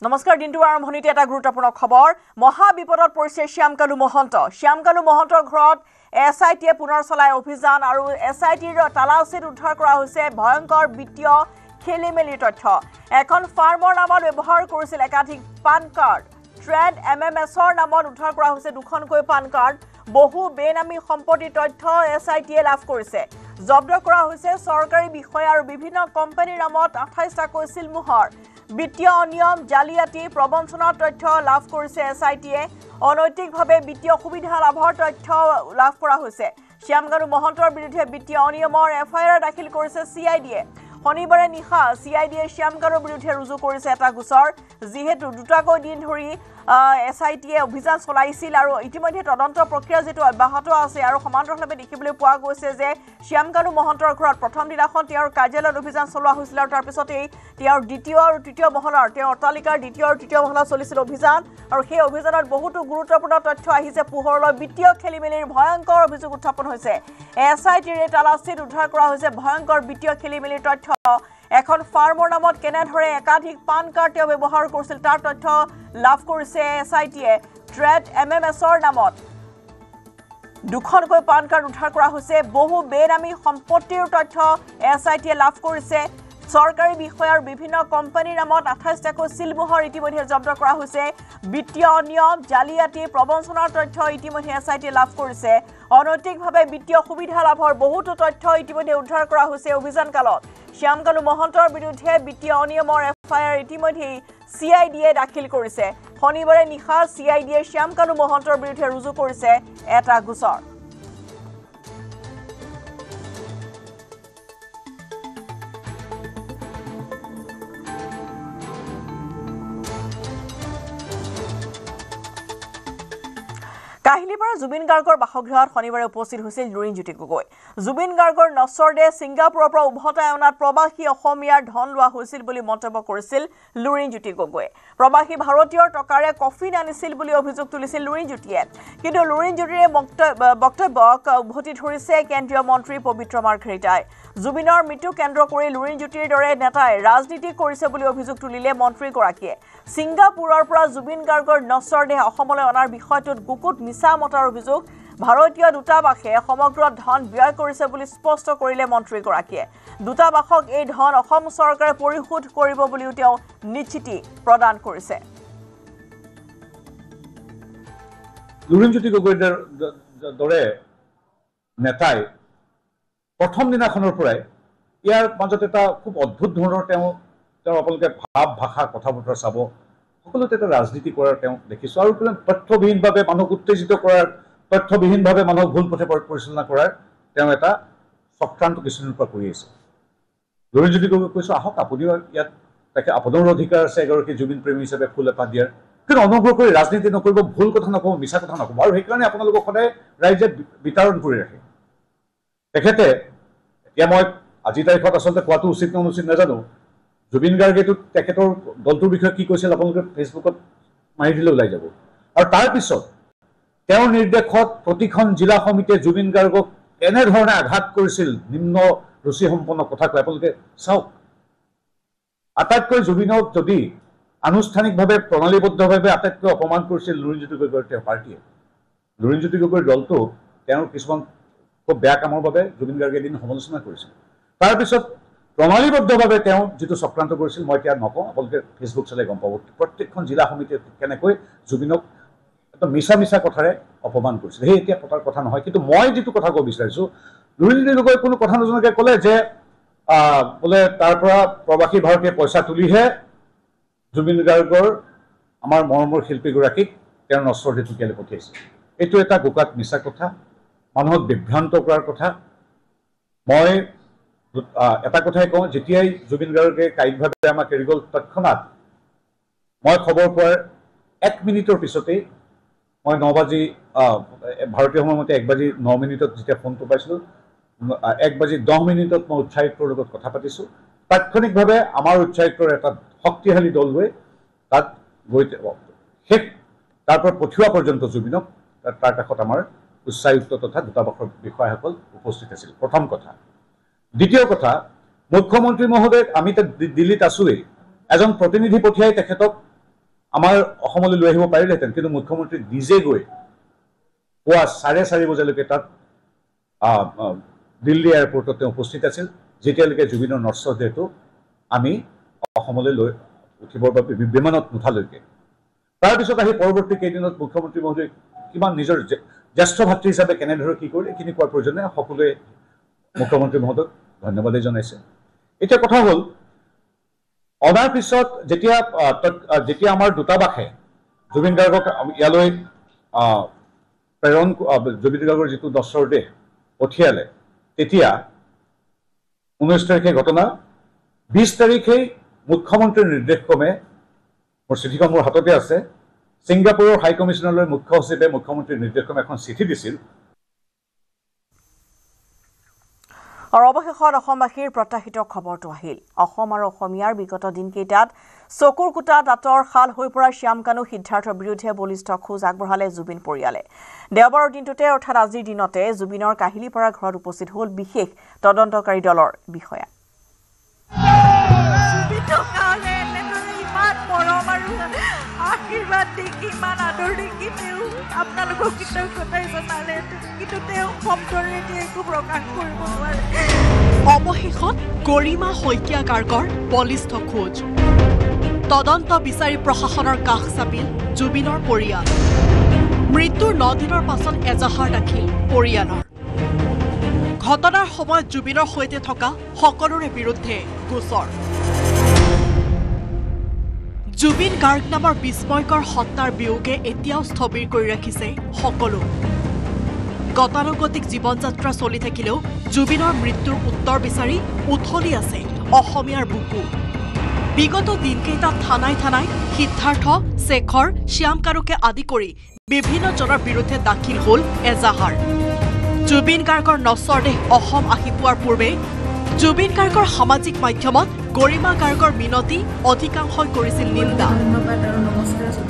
নমস্কাৰ দিনটো আৰম্ভণিতে এটা গুৰুত্বপূৰ্ণ খবৰ মহা বিপদত পৰিছে শ্যামকালু মহন্তৰ ঘৰত এছআইটিয়ে পুনৰ চলাই অভিযান আৰু এছআইটিৰ তালাচীত উদ্ধাৰ কৰা হৈছে ভয়ংকৰ বিত্তীয় খেলিমেলিৰ তথ্য এখন ফাৰ্মৰ নামত ব্যৱহাৰ কৰিছিল একাধিক পান কাৰ্ড ট্ৰেড এমএমএছৰ নামত উদ্ধাৰ কৰা হৈছে দুখনকৈ পান কাৰ্ড বহু বেনামী সম্পত্তিৰ তথ্য এছআইটিয়ে লাভ কৰিছে জব্দ কৰা হৈছে চৰকাৰী বিষয় আৰু বিভিন্ন কোম্পানীৰ নামত 28টা কৈছিল মোহৰ বিত্তীয় অনিয়ম জালিয়াতি প্ৰবঞ্চনাৰ তথ্য লাভ কৰিছে এছআইটিয়ে অনৈতিকভাৱে বিত্তীয় সুবিধা লাভৰ তথ্য লাভ কৰা হৈছে শ্যামকালু মহন্তৰ বিৰুদ্ধে বিত্তীয় অনিয়মৰ এফআইআৰ দাখিল কৰিছে সিআইডিয়ে শনিবাৰে নিশা সিআইডিয়ে শ্যামকালুৰ বিৰুদ্ধে ৰুজু কৰিছে এটা গোচৰ যিহেতু দুটাকৈ দিন ধৰি এছআইটিয়ে অভিযান চলাইছিল আৰু ইতিমধ্যে তদন্ত প্ৰক্ৰিয়া যেটো অব্যাহত আছে আৰু সমান্তৰালভাৱে দেখিবলৈ পোৱা গৈছে যে শ্যামকালু মহন্তৰ ঘৰত প্ৰথম দিনাখন তেওঁৰ কাৰ্যালয়ত অভিযান চলোৱা হৈছিল আৰু তাৰ পিছতেই তেওঁৰ দ্বিতীয় আৰু তৃতীয় মহলাৰ তেওঁৰ অট্টালিকাৰ দ্বিতীয় আৰু তৃতীয় মহলাত চলিছিল অভিযান আৰু সেই অভিযানত বহুতো গুৰুত্বপূৰ্ণ তথ্য আহিছে পোহৰলৈ বিত্তীয় খেলিমেলিৰ ভয়ংকৰ অভিযোগ উত্থাপন হৈছে এছআইটিৰ তালাচীত উদ্ধাৰ কৰা হৈছে ভয়ংকৰ বিত্তীয় খেলিমেলিৰ তথ্য এখন ফাৰ্মৰ নামত কেনেধৰে একাধিক পান কাৰ্ড তেওঁ ব্যৱহাৰ কৰিছিল তাৰ তথ্য লাভ কৰিছে এছআইটিয়ে ট্ৰেড এমএমএছৰ নামত দুখনকৈ পান কাৰ্ড উদ্ধাৰ কৰা হৈছে বহু বেনামী সম্পত্তিৰ তথ্য এছআইটিয়ে লাভ কৰিছে চৰকাৰী বিষয়ৰ বিভিন্ন কোম্পানীৰ নামত 28টাকৈ সিলমোহৰ ইতিমধ্যে জব্দ কৰা হৈছে বিত্তীয় অনিয়ম জালিয়াতি প্ৰবঞ্চনাৰ তথ্য ইতিমধ্যে এছআইটিয়ে লাভ কৰিছে অনৈতিকভাৱে বিত্তীয় সুবিধা লাভৰ বহুতো তথ্য ইতিমধ্যে উদ্ধাৰ কৰা হৈছে অভিযানকালত শ্যামকালু মহন্তৰ বিৰুদ্ধে বিত্তীয় অনিয়মৰ এফআইআৰ ইতিমধ্যে সিআইডিয়ে দাখিল কৰিছে শনিবাৰে নিশা সিআইডিয়ে শ্যামকালু মহন্তৰ বিৰুদ্ধে ৰুজু কৰিছে এটা গোচৰ কাহিলীপাৰা জুবিন গাৰ্গৰ বাসগৃহত শনিবাৰে উপস্থিত হৈছিল লুৰিণজ্যোতি গগৈ জুবিন গাৰ্গৰ নচৰদে ছিংগাপুৰৰ পৰা উভতাই অনাত প্ৰবাসী অসমীয়াৰ ধন লোৱা হৈছিল বুলি মন্তব্য কৰিছিল লুৰিণজ্যোতি গগৈয়ে প্ৰবাসী ভাৰতীয়ৰ টকাৰে কফিন আনিছিল বুলি অভিযোগ তুলিছিল লুৰিণজ্যোতিয়ে কিন্তু লুৰিণজ্যোতিৰ বক্তব্যক উভতি ধৰিছে কেন্দ্ৰীয় মন্ত্ৰী পবিত্ৰ মাৰ্ঘেৰিটাই জুবিনৰ মৃত্যু কেন্দ্ৰ কৰি লুৰিণজ্যোতিৰ দৰে নেতাই ৰাজনীতি কৰিছে বুলি অভিযোগ তুলিলে মন্ত্ৰীগৰাকীয়ে ছিংগাপুৰৰ পৰা জুবিন গাৰ্গৰ নচৰদেহ অসমলৈ অনাৰ বিষয়টোত গুকুত মিছা মতাৰ অভিযোগ ভাৰতীয় দূতাবাসে সমগ্ৰ ধন ব্যয় কৰিছে বুলি স্পষ্ট কৰিলে মন্ত্ৰীগৰাকীয়ে দূতাবাসক এই ধন অসম চৰকাৰে পৰিশোধ কৰিব বুলিও তেওঁ নিশ্চিতি প্ৰদান কৰিছে লুৰিণজ্যোতি গগৈৰ দৰে নেতাই প্ৰথম দিনাখনৰ পৰাই ইয়াৰ মাজত এটা খুব অদ্ভুত ধৰণৰ তেওঁ আপোনালোকে ভাৱ ভাষা কথা বতৰা চাব সকলোতে এটা ৰাজনীতি কৰাৰ তেওঁ দেখিছোঁ আৰু তথ্যবিহীনভাৱে মানুহক উত্তেজিত কৰাৰ তথ্যবিহীনভাৱে মানুহক ভুল পথে পৰিচালনা কৰাৰ তেওঁ এটা চক্ৰান্ত কিছুদিনৰ পৰা কৰি আছে লুৰিণজ্যোতি গগৈক কৈছোঁ আহক আপুনিও ইয়াত তাকে আপোনাৰো অধিকাৰ আছে এগৰাকী জুবিন প্ৰেমী হিচাপে ফুল এপাহ দিয়াৰ কিন্তু অনুগ্ৰহ কৰি ৰাজনীতি নকৰিব ভুল কথা নক'ব মিছা কথা নক'ব আৰু সেইকাৰণে আপোনালোকক সদায় ৰাইজে বিতৰণ কৰি ৰাখে তেখেতে এতিয়া মই আজিৰ তাৰিখত আচলতে কোৱাটো উচিত নে অনুচিত নাজানো জুবিন গাৰ্গেতো তেখেতৰ দলটোৰ বিষয়ে কি কৈছিল আপোনালোকে ফেচবুকত মাৰি দিলে ওলাই যাব আৰু তাৰপিছত তেওঁৰ নিৰ্দেশত প্ৰতিখন জিলা সমিতিয়ে জুবিন গাৰ্গক এনেধৰণে আঘাত কৰিছিল নিম্ন ৰুচিসম্পন্ন কথা কৈ আপোনালোকে চাওক আটাইতকৈ জুবিনক যদি আনুষ্ঠানিকভাৱে প্ৰণালীবদ্ধভাৱে আটাইতকৈ অপমান কৰিছিল লুৰিণজ্যোতি গগৈৰ তেওঁৰ পাৰ্টীয়ে লুৰিণজ্যোতি গগৈৰ দলটো তেওঁৰ কিছুমান খুব বেয়া কামৰ বাবে জুবিন গাৰ্গে এদিন সমালোচনা কৰিছিল তাৰপিছত প্ৰণালীবদ্ধভাৱে তেওঁ যিটো চক্ৰান্ত কৰিছিল মই এতিয়া নকওঁ আপোনালোকে ফেচবুক চালে গম পাব প্ৰত্যেকখন জিলা সমিতিয়ে কেনেকৈ জুবিনক এটা মিছা কথাৰে অপমান কৰিছিল সেই এতিয়া পতাৰ কথা নহয় কিন্তু মই যিটো কথা ক'ব বিচাৰিছোঁ লুৰিণজ্যোতি গগৈ কোনো কথা নজনাকৈ ক'লে যে বোলে তাৰ পৰা প্ৰবাসী ভাৰতীয় পইচা তুলিহে জুবিন গাৰ্গৰ আমাৰ মৰমৰ শিল্পীগৰাকীক তেওঁৰ নচৰদেহ ঢুকিয়ালৈ পঠিয়াইছে এইটো এটা গোকাত মিছা কথা মানুহক বিভ্ৰান্ত কৰাৰ কথা মই এটা কথাই কওঁ যেতিয়াই জুবিন গাৰ্গে কায়িকভাৱে আমাক এৰি গ'ল তৎক্ষণাত মই খবৰ পোৱাৰ 1 মিনিটৰ পিছতেই মই 9 বাজি ভাৰতীয় সময়মতে 1 বাজি 9 মিনিটত যেতিয়া ফোনটো পাইছিলোঁ 1 বাজি 10 মিনিটত মই উচ্চায়ুক্তৰ লগত কথা পাতিছোঁ তাৎক্ষণিকভাৱে আমাৰ উচ্চায়ুক্তৰ এটা শক্তিশালী দল গৈ তাত গৈ শেষ তাৰ পৰা পঠিওৱা পৰ্যন্ত জুবিনক তাৰ কাষত আমাৰ উচ্চায়ুক্ত তথা দূতাবাসৰ বিষয়াসকল উপস্থিত আছিল প্ৰথম কথা দ্বিতীয় কথা মুখ্যমন্ত্ৰী মহোদয় আমি দিল্লীত আছোৱেই এজন প্ৰতিনিধি পঠিয়াই তেখেতক আমাৰ অসমলৈ লৈ আহিব পাৰিলেহেঁতেন, কিন্তু মুখ্যমন্ত্ৰী নিজে গৈ পুৱা 4:30 বজালৈকে তাত দিল্লী এয়াৰপৰ্টত তেওঁ উপস্থিত আছিল, যেতিয়ালৈকে জুবিনৰ নশ্বৰ দেহটো আমি অসমলৈ লৈ উঠিবৰ বাবে বিমানত নুঠালৈকে। তাৰপিছত আহি পৰৱৰ্তী কেইদিনত মুখ্যমন্ত্ৰী মহোদয় কিমান নিজৰ জ্যেষ্ঠ ভাতৃ হিচাপে কেনেদৰে কি কৰিলে এইখিনি কোৱাৰ প্ৰয়োজনে সকলোৱে মুখ্যমন্ত্ৰী মহোদয়ক ধন্যবাদেই জনাইছে। এতিয়া কথা হ'ল, অনাৰ পিছত যেতিয়া আমাৰ দূতাবাসে জুবিন গাৰ্গক ইয়ালৈ জুবিন গাৰ্গৰ যিটো নশ্বৰ দেহ পঠিয়ালে, তেতিয়া 19 তাৰিখে ঘটনা, 20 তাৰিখেই মুখ্যমন্ত্ৰীৰ নিৰ্দেশক্ৰমে, মোৰ চিঠিখন মোৰ হাততে আছে, ছিংগাপুৰৰ হাই কমিছনাৰলৈ মুখ্য সচিবে মুখ্যমন্ত্ৰীৰ নিৰ্দেশক্ৰমে এখন চিঠি দিছিল। আৰু অৱশেষত অসমবাসীৰ প্ৰত্যাশিত খবৰটো আহিল। অসম আৰু অসমীয়াৰ বিগত দিনকেইটাত চকুৰ কুটা দাঁতৰ শাল হৈ পৰা শ্যামকানু সিদ্ধাৰ্থৰ বিৰুদ্ধে বলিষ্ঠ খোজ আগবঢ়ালে জুবিন পৰিয়ালে। দেওবাৰৰ দিনটোতে অৰ্থাৎ আজিৰ দিনতে জুবিনৰ কাহিলীপাৰা ঘৰত উপস্থিত হ'ল বিশেষ তদন্তকাৰী দলৰ বিষয়া। আশীৰ্বাদ দেখি ইমান আদৰ দেখি তেওঁ আপোনালোকক কৃতজ্ঞতাই জনালে, কিন্তু তেওঁ শব্দৰে একো প্ৰকাশ কৰিব নোৱাৰে। অৱশেষত গৰিমা শইকীয়া গাৰ্গৰ বলিষ্ঠ খোজ। তদন্ত বিচাৰি প্ৰশাসনৰ কাষ চাপিল জুবিনৰ পৰিয়াল। মৃত্যুৰ 9 দিনৰ পাছত এজাহাৰ দাখিল পৰিয়ালৰ। ঘটনাৰ সময়ত জুবিনৰ সৈতে থকা সকলোৰে বিৰুদ্ধে গোচৰ। জুবিন গাৰ্গ নামৰ বিস্ময়কৰ সত্তাৰ বিয়োগে এতিয়াও স্থবিৰ কৰি ৰাখিছে সকলো। গতানুগতিক জীৱন যাত্ৰা চলি থাকিলেও জুবিনৰ মৃত্যুৰ উত্তৰ বিচাৰি উথলি আছে অসমীয়াৰ বুকু। বিগত দিনকেইটাত থানাই থানাই সিদ্ধাৰ্থ, শেখৰ, শ্যামকানুকে আদি কৰি বিভিন্নজনৰ বিৰুদ্ধে দাখিল হ'ল এজাহাৰ। জুবিন গাৰ্গৰ নশ্বৰ দেহ অসম আহি পোৱাৰ পূৰ্বে জুবিন গাৰ্গৰ সামাজিক মাধ্যমত গৰিমা গাৰ্গৰ মিনতি অধিকাংশই কৰিছিল নিন্দা।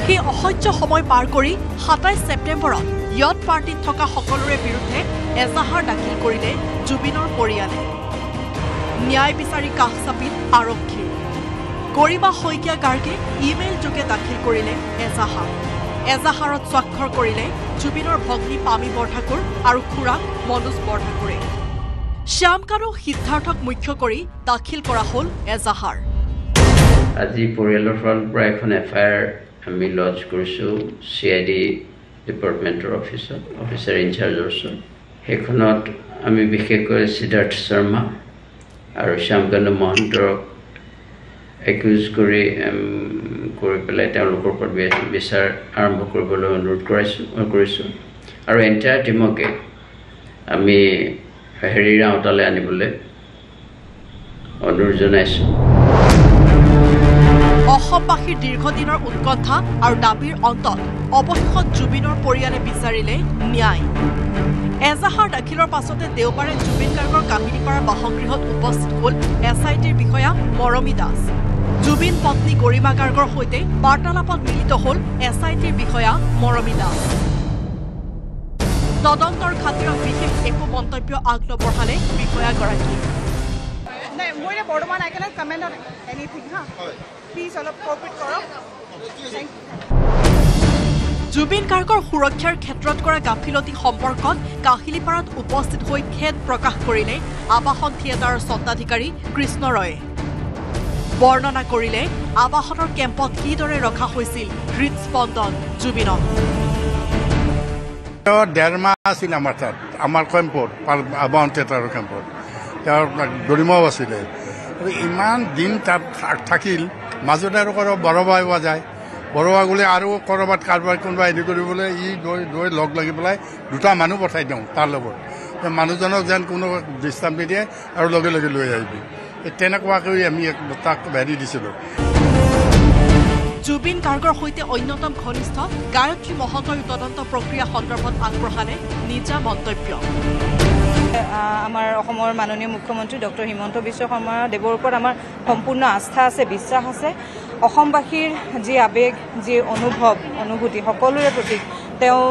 সেই অসহ্য সময় পাৰ কৰি 27 ছেপ্টেম্বৰত য়ট পাৰ্টিত থকা সকলোৰে বিৰুদ্ধে এজাহাৰ দাখিল কৰিলে জুবিনৰ পৰিয়ালে। ন্যায় বিচাৰি কাষ চাপিল আৰক্ষী। গৰিমা শইকীয়া গাৰ্গে ইমেইল যোগে দাখিল কৰিলে এজাহাৰ। এজাহাৰত স্বাক্ষৰ কৰিলে জুবিনৰ ভগ্নী পামী বৰঠাকুৰ আৰু খুৰাক মনোজ বৰঠাকুৰে। শ্যামকানু সিদ্ধাৰ্থক মুখ্য কৰি দাখিল কৰা হ'ল এজাহাৰ। আজি পৰিয়ালৰ ফালৰ পৰা এখন FIR আমি লঞ্চ কৰিছোঁ CID ডিপাৰ্টমেণ্টৰ অফিচাৰ ইনচাৰ্জৰ ওচৰত। সেইখনত আমি বিশেষকৈ সিদ্ধাৰ্থ শৰ্মা আৰু শ্যামকানু মহন্তক একিউজ কৰি পেলাই তেওঁলোকৰ ওপৰত বিচাৰ আৰম্ভ কৰিবলৈ অনুৰোধ কৰিছোঁ আৰু এণ্টায়াৰ টিমকে আমি হেৰিৰ আওতালৈ আনিবলৈ অনুৰোধ জনাইছোঁ। অসমবাসীৰ দীৰ্ঘদিনৰ উৎকণ্ঠা আৰু দাবীৰ অন্তত অৱশেষত জুবিনৰ পৰিয়ালে বিচাৰিলে ন্যায়। এজাহাৰ দাখিলৰ পাছতে দেওবাৰে জুবিন গাৰ্গৰ কাহিলীপাৰা বাসগৃহত উপস্থিত হ'ল SITৰ বিষয়া মৰমী দাস। জুবিন পত্নী গৰিমা গাৰ্গৰ সৈতে বাৰ্তালাপত মিলিত হ'ল SITৰ বিষয়া মৰমী দাস। তদন্তৰ খাতিৰত বিশেষ একো মন্তব্য আগনবঢ়ালে বিষয়াগৰাকী। জুবিন গাৰ্গৰ সুৰক্ষাৰ ক্ষেত্ৰত কৰা গাফিলতি সম্পৰ্কত কাহিলীপাৰাত উপস্থিত হৈ খেদ প্ৰকাশ কৰিলে আৱাসন থিয়েটাৰৰ স্বত্বাধিকাৰী কৃষ্ণ ৰয়ে। বৰ্ণনা কৰিলে আৱাসনৰ কেম্পত কিদৰে ৰখা হৈছিল হৃদস্পন্দন জুবিনক। 1.5 মাহ আছিল আমাৰ তাত, আমাৰ কেম্পত, আৱাসন থিয়েটাৰৰ কেম্পত। তেওঁৰ গৰিমাও আছিলে। ইমান দিন তাত থাকিল, মাজতে আৰু বৰবা পোৱা যায়। বৰবা গ'লে আৰু ক'ৰবাত কাৰোবাৰ কোনোবা হেৰি কৰিবলৈ গৈ লগ লাগি পেলাই 2টা মানুহ পঠাই দিওঁ তাৰ লগত। মানুহজনক যেন কোনো ডিষ্টাৰ্ব নিদিয়ে আৰু লগে লগে লৈ আহিবি। তেনেকুৱাকৈ আমি তাক হেৰি দিছিলোঁ। জুবিন গাৰ্গৰ সৈতে অন্যতম ঘনিষ্ঠ গায়ত্ৰী মহন্তই তদন্ত প্ৰক্ৰিয়া সন্দৰ্ভত আগবঢ়ালে নিজা মন্তব্য। আমাৰ অসমৰ মাননীয় মুখ্যমন্ত্ৰী ডক্টৰ হিমন্ত বিশ্ব শৰ্মা দেৱৰ ওপৰত আমাৰ সম্পূৰ্ণ আস্থা আছে, বিশ্বাস আছে। অসমবাসীৰ যি আৱেগ, যি অনুভূতি সকলোৰে প্ৰতি তেওঁ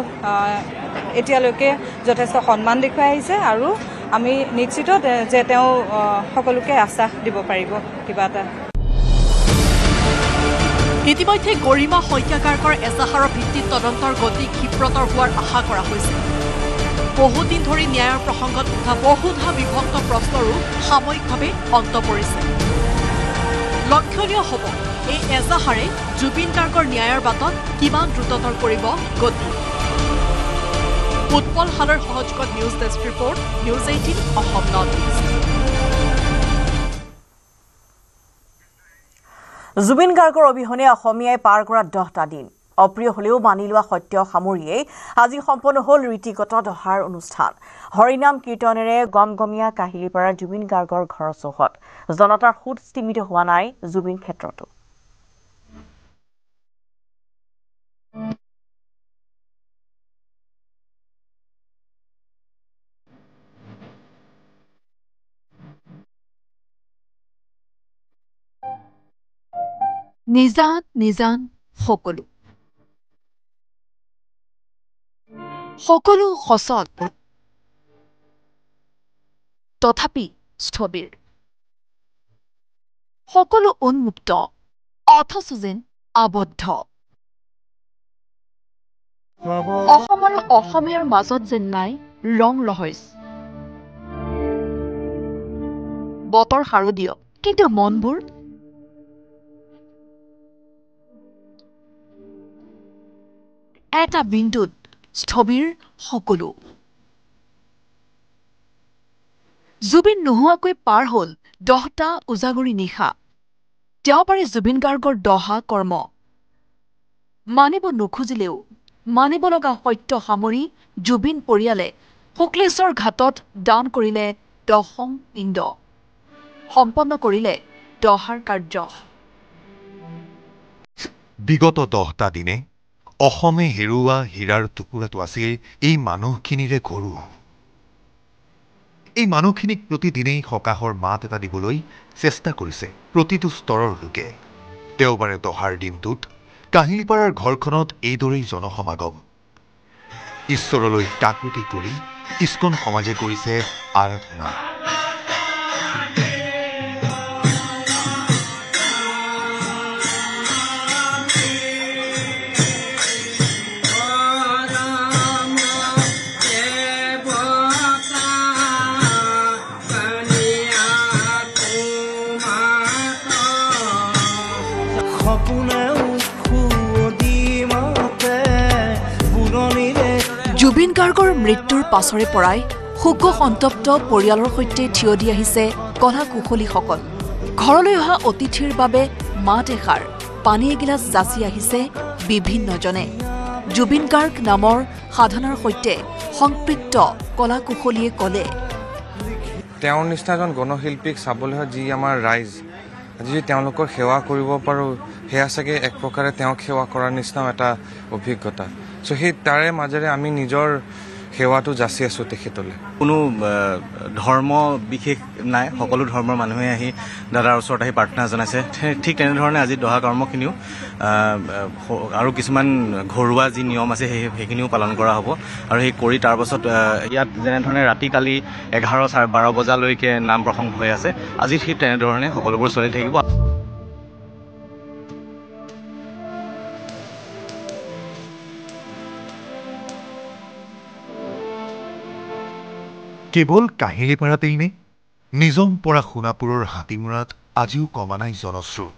এতিয়ালৈকে যথেষ্ট সন্মান দেখুৱাই আহিছে আৰু আমি নিশ্চিত যে তেওঁ সকলোকে আশ্বাস দিব পাৰিব কিবা এটা। ইতিমধ্যে গৰিমা শইকীয়া গাৰ্গৰ এজাহাৰৰ ভিত্তিত তদন্তৰ গতি ক্ষীপ্ৰতৰ হোৱাৰ আশা কৰা হৈছে বহুদিন ধৰি ন্যায়ৰ প্ৰসংগত উঠা বহুধা বিভক্ত প্ৰশ্নৰো সাময়িকভাৱে অন্ত পৰিছে লক্ষণীয় হ'ব এই এজাহাৰে জুবিন গাৰ্গৰ ন্যায়ৰ বাটত কিমান দ্ৰুততৰ কৰিব গতি উৎপল হালৰ সহযোগত news desk report news 18 Assam north east Zubeen গাৰ্গৰ অবিহনে অসমীয়াই পাৰ কৰা 10টা দিন অপ্ৰিয় হলেও মানি লোৱা সত্য সামৰিয়েই আজি সম্পন্ন হ'ল ৰীতিগত দহাৰ অনুষ্ঠান হৰিনাম কীৰ্তনেৰে গমগমীয়া কাহিলীপাৰাৰ জুবিন গাৰ্গৰ ঘৰৰ চৌহদ জনতাৰ সুদ স্তিমিত হোৱা নাই জুবিন ক্ষেত্ৰতো নিজান সকলো সচল তথাপি স্থবিৰ সকলো উন্মুক্ত অথচ যেন আবদ্ধ অসমৰ অসমীয়াৰ মাজত যেন নাই ৰং ৰহস্য বতৰ শাৰদীয় কিন্তু মনবোৰ এটা বিন্দুত স্থবিৰ সকলো জুবিন নোহোৱাকৈ পাৰ হ'ল 10টা উজাগৰি নিশা দেওবাৰে জুবিন গাৰ্গৰ দহা কৰ্ম মানিব নোখোজিলেও মানিব লগা সত্য সামৰি জুবিন পৰিয়ালে শুক্লেশ্বৰ ঘাটত দান কৰিলে দশম পিণ্ড সম্পন্ন কৰিলে দহাৰ কাৰ্য বিগত 10টা দিনে অসমে হেৰুৱা হীৰাৰ টুকুৰাটো আছিল এই মানুহখিনিৰে গৰু এই মানুহখিনিক প্ৰতিদিনেই সকাহৰ মাত এটা দিবলৈ চেষ্টা কৰিছে প্ৰতিটো স্তৰৰ লোকে দেওবাৰে দহাৰ দিনটোত কাহিলীপাৰাৰ ঘৰখনত এইদৰেই জনসমাগম ঈশ্বৰলৈ কাকুতি কৰি ইস্কন সমাজে কৰিছে আৰাধনা জুবিন গাৰ্গৰ মৃত্যুৰ পাছৰে পৰাই শোক সন্তপ্ত পৰিয়ালৰ সৈতে থিয় দি আহিছে কলা কুশলীসকল ঘৰলৈ অহা অতিথিৰ বাবে মাত এষাৰ পানী এগিলাচ যাচি আহিছে বিভিন্নজনে জুবিন গাৰ্গ নামৰ সাধনাৰ সৈতে সংপৃক্ত কলা কুশলীয়ে ক'লে তেওঁৰ নিচিনা এজন গণশিল্পীক চাবলৈ যি আমাৰ ৰাইজ আজি তেওঁলোকৰ সেৱা কৰিব পাৰোঁ সেয়া চাগে এক প্ৰকাৰে তেওঁক সেৱা কৰাৰ নিচিনাও এটা অভিজ্ঞতা চ' সেই তাৰে মাজেৰে আমি নিজৰ সেৱাটো যাচি আছোঁ তেখেতলৈ কোনো ধৰ্ম বিশেষ নাই সকলো ধৰ্মৰ মানুহে আহি দাদাৰ ওচৰত আহি প্ৰাৰ্থনা জনাইছে ঠিক তেনেধৰণে আজি দহা কৰ্মখিনিও আৰু কিছুমান ঘৰুৱা যি নিয়ম আছে সেইখিনিও পালন কৰা হ'ব আৰু সেই কৰি তাৰ পাছত ইয়াত যেনেধৰণে ৰাতি কালি 11-12 বজালৈকে নাম প্ৰসংগ হৈ আছে আজি ঠিক তেনেধৰণে সকলোবোৰ চলি থাকিব কেৱল কাহিলীপাৰাতেই নে নিজম পৰা সোণাপুৰৰ হাতীমূৰাত আজিও কমা নাই জনস্ৰোত